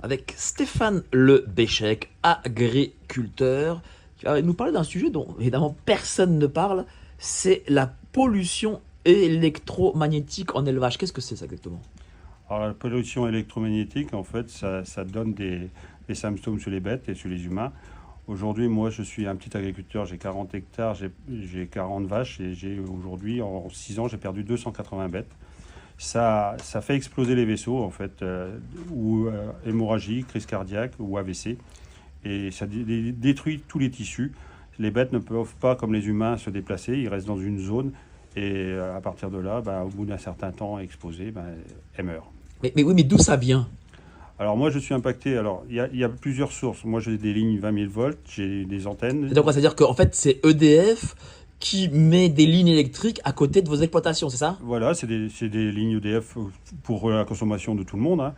avec Stéphane Le Béchec, agriculteur, qui va nous parler d'un sujet dont évidemment personne ne parle, c'est la pollution électromagnétique en élevage. Qu'est-ce que c'est ça exactement? Alors, la pollution électromagnétique, en fait, ça donne des symptômes sur les bêtes et sur les humains. Aujourd'hui, moi, je suis un petit agriculteur, j'ai 40 hectares, j'ai 40 vaches et aujourd'hui, en 6 ans, j'ai perdu 280 bêtes. Ça fait exploser les vaisseaux, en fait, ou hémorragie, crise cardiaque ou AVC. Et ça détruit tous les tissus. Les bêtes ne peuvent pas, comme les humains, se déplacer, ils restent dans une zone. Et à partir de là, au bout d'un certain temps exposé, elles meurent. Mais oui, mais d'où ça vient? Alors moi, je suis impacté. Alors, il y a plusieurs sources. Moi, j'ai des lignes 20 000 volts, j'ai des antennes. C'est-à-dire quoi? C'est-à-dire qu'en fait, c'est EDF qui met des lignes électriques à côté de vos exploitations, c'est ça? Voilà, c'est des lignes EDF pour la consommation de tout le monde, hein.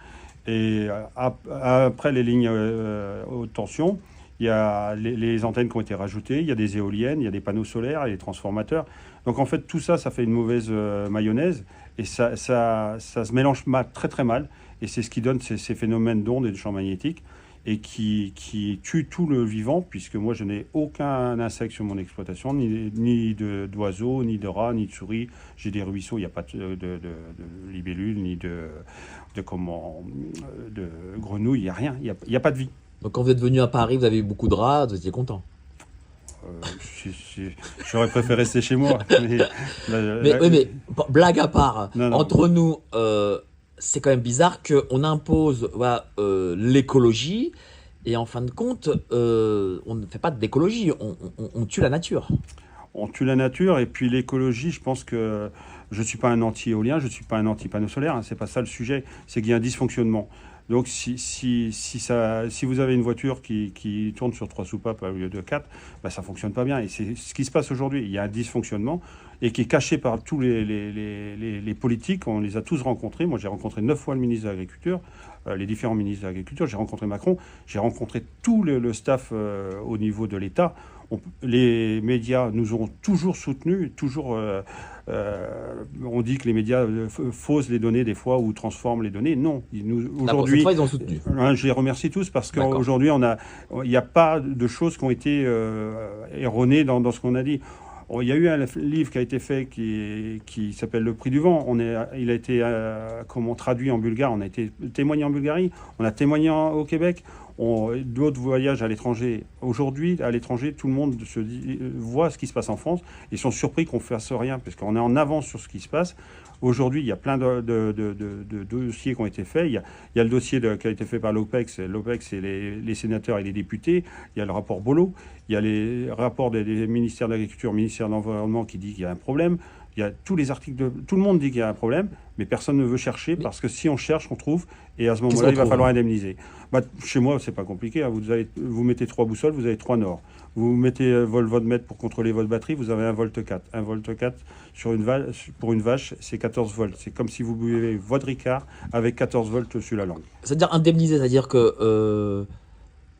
Et après les lignes haute tension, il y a les antennes qui ont été rajoutées, il y a des éoliennes, il y a des panneaux solaires, et des transformateurs. Donc en fait, tout ça, ça fait une mauvaise mayonnaise et ça se mélange mal, très très mal. Et c'est ce qui donne ces phénomènes d'ondes et de champs magnétiques et qui tue tout le vivant, puisque moi, je n'ai aucun insecte sur mon exploitation, ni d'oiseaux, ni de rats, ni de souris. J'ai des ruisseaux, il n'y a pas de libellules, ni de grenouilles, il n'y a rien, il y a pas de vie. Donc quand vous êtes venu à Paris, vous avez eu beaucoup de rats, vous étiez content. J'aurais préféré rester chez moi. Mais blague à part, Non, non. entre nous, c'est quand même bizarre qu'on impose voilà, l'écologie et en fin de compte, on ne fait pas d'écologie, on tue la nature. On tue la nature et puis l'écologie, je pense que je ne suis pas un anti-éolien, je ne suis pas un anti-panneau solaire, hein, c'est pas ça le sujet, c'est qu'il y a un dysfonctionnement. Donc si vous avez une voiture qui tourne sur 3 soupapes au lieu de 4, ça ne fonctionne pas bien. Et c'est ce qui se passe aujourd'hui. Il y a un dysfonctionnement et qui est caché par tous les politiques. On les a tous rencontrés. Moi, j'ai rencontré 9 fois le ministre de l'Agriculture, les différents ministres de l'Agriculture. J'ai rencontré Macron, j'ai rencontré tout le staff au niveau de l'État. Les médias nous ont toujours soutenus, on dit que les médias faussent les données des fois ou transforment les données. Non, Cette fois, ils ont soutenu. je les remercie tous parce D'accord. qu'aujourd'hui, il n'y a pas de choses qui ont été erronées dans ce qu'on a dit. Il y a eu un livre qui a été fait qui s'appelle Le Prix du vent. Il a été traduit en bulgare. On a été témoigné en Bulgarie. On a témoigné au Québec. D'autres voyages à l'étranger. Aujourd'hui, à l'étranger, tout le monde voit ce qui se passe en France. Ils sont surpris qu'on ne fasse rien parce qu'on est en avance sur ce qui se passe. Aujourd'hui, il y a plein de dossiers qui ont été faits. Il y a le dossier qui a été fait par l'OPEX. L'OPEX, c'est les sénateurs et les députés. Il y a le rapport Bollot. Il y a les rapports des ministères de l'Agriculture, ministère de l'Environnement qui dit qu'il y a un problème. Il y a tous les articles tout le monde dit qu'il y a un problème, mais personne ne veut chercher parce que si on cherche, on trouve. Et à ce moment-là, il va falloir indemniser. Chez moi, c'est pas compliqué, hein. Vous mettez 3 boussoles, vous avez 3 nord. Vous mettez voltmètre pour contrôler votre batterie, vous avez 1 volt 4. 1 volt 4 pour une vache, c'est 14 volts. C'est comme si vous buvez votre Ricard avec 14 volts sur la langue. C'est-à-dire indemniser, c'est-à-dire que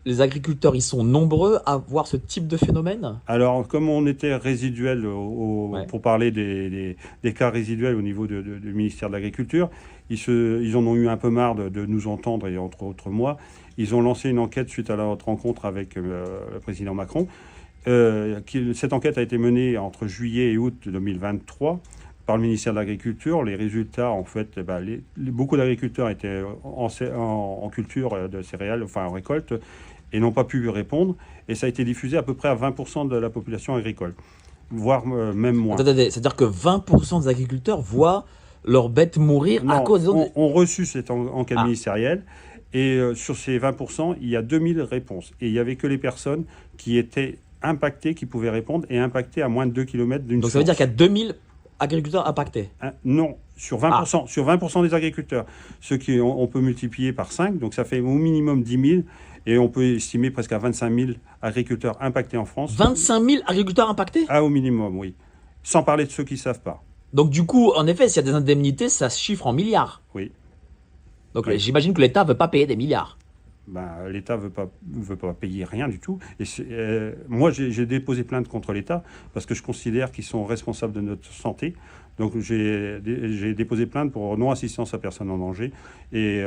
les agriculteurs, ils sont nombreux à voir ce type de phénomène? Alors, comme on était résiduel, Ouais. pour parler des cas résiduels au niveau du ministère de l'Agriculture, ils en ont eu un peu marre de nous entendre, et entre autres moi. Ils ont lancé une enquête suite à notre rencontre avec le président Macron. Cette enquête a été menée entre juillet et août 2023 par le ministère de l'Agriculture. Les résultats, en fait, beaucoup d'agriculteurs étaient en culture de céréales, enfin en récolte, et n'ont pas pu répondre. Et ça a été diffusé à peu près à 20% de la population agricole, voire même moins. Attendez, c'est-à-dire que 20% des agriculteurs voient leurs bêtes mourir à Non, cause des ondes. ont reçu cette enquête Ah. ministérielle. Et sur ces 20%, il y a 2000 réponses. Et il n'y avait que les personnes qui étaient impactées, qui pouvaient répondre, et impactées à moins de 2 km d'une Donc ça veut dire source. qu'il y a 2000 agriculteurs impactés. Non, sur 20%, sur 20% des agriculteurs. On peut multiplier par 5, donc ça fait au minimum 10 000. Et on peut estimer presque à 25 000 agriculteurs impactés en France. 25 000 agriculteurs impactés? Ah, au minimum, oui. Sans parler de ceux qui ne savent pas. Donc du coup, en effet, s'il y a des indemnités, ça se chiffre en milliards. Oui. Donc Oui. j'imagine que l'État ne veut pas payer des milliards. L'État veut pas payer rien du tout. Et moi, j'ai déposé plainte contre l'État parce que je considère qu'ils sont responsables de notre santé. Donc j'ai déposé plainte pour non-assistance à personne en danger. Et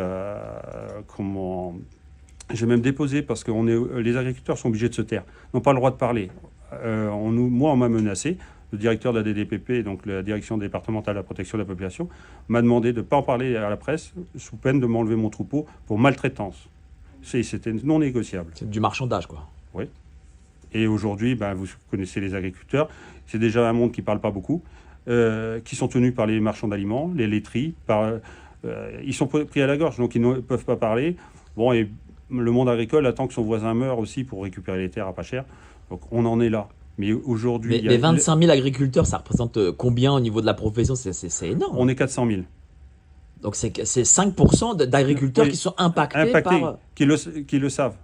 j'ai même déposé parce que les agriculteurs sont obligés de se taire, n'ont pas le droit de parler. Moi, on m'a menacé. Le directeur de la DDPP, donc la direction départementale de la protection de la population, m'a demandé de ne pas en parler à la presse sous peine de m'enlever mon troupeau pour maltraitance. C'était non négociable. C'est du marchandage, quoi. Oui. Et aujourd'hui, vous connaissez les agriculteurs, c'est déjà un monde qui ne parle pas beaucoup, qui sont tenus par les marchands d'aliments, les laiteries. Ils sont pris à la gorge, donc ils ne peuvent pas parler. Bon, et le monde agricole attend que son voisin meure aussi pour récupérer les terres à pas cher. Donc on en est là. Mais aujourd'hui... Mais 25 000 agriculteurs, ça représente combien au niveau de la profession? C'est énorme. On est 400 000. Donc c'est 5% d'agriculteurs qui sont impactés par... Qui le savent.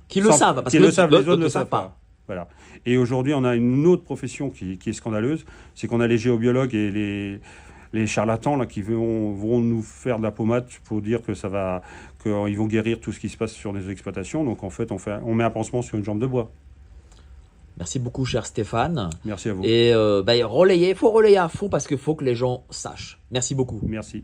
Qui le savent, parce que les autres ne le savent pas. Voilà. Et aujourd'hui, on a une autre profession qui est scandaleuse, c'est qu'on a les géobiologues et les charlatans là, qui vont nous faire de la pommade pour dire qu'ils vont guérir tout ce qui se passe sur les exploitations. Donc en fait, on met un pansement sur une jambe de bois. Merci beaucoup, cher Stéphane. Merci à vous. Et il faut relayer à fond parce qu'il faut que les gens sachent. Merci beaucoup. Merci.